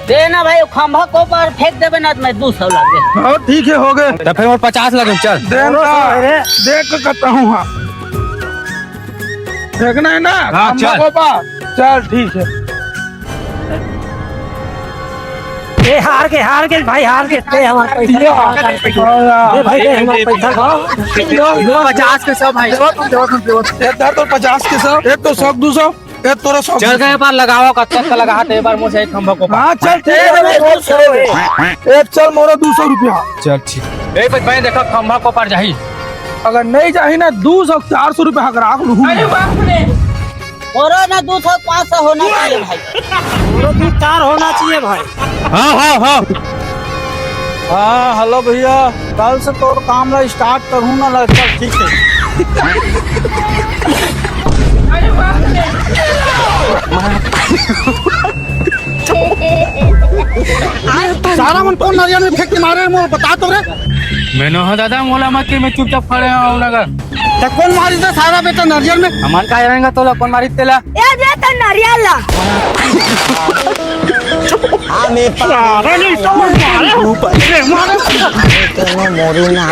देना भाई खंभा को पर फेंक देवे ना तो मैं 200 लगे। हाँ ठीक है हो गए। तो फिर और 50 लगे चल। देख के कहता हूँ। हाँ देखना है ना। हाँ, खंभा चल। को पार। चल ठीक है। ए हार के भाई हार के दे हमारा पैसा दे भाई दे हमारा पैसा खाओ 50 के सब भाई। इधर तो 50 के 100 एक तो 100 200 एक तो 100। चल गए बार लगाओ कत्तक का लगा एक बार मुझे एक खंभा को। हाँ चल ठीक है। एक चल मोरा 200 रुपया। चल ठीक। ए भाई देखो खंभा को पर जाही। अगर नहीं जाही ना 200 400 रुपया हकरा लूँ। और ना 200 500 होना चाहिए भाई। और 2-4 होना चाहिए भाई। हाँ। हाँ हेलो भैया कल से तो काम ला स्टार्ट करूँ ना लग। चल ठीक है। सारा मन कौन नारियल में फेंक के मारे मोर बता तो रे। मैंने हाँ दादा मोला मत कि मैं चुपचाप खड़े हूँ लगा। तो कौन मारी था सारा बेटा नारियल में। हमार का रहेगा तो कौन मारी तेला। ए दे तो नारियल ला हमें सारा नहीं तो मारे। मोरी ना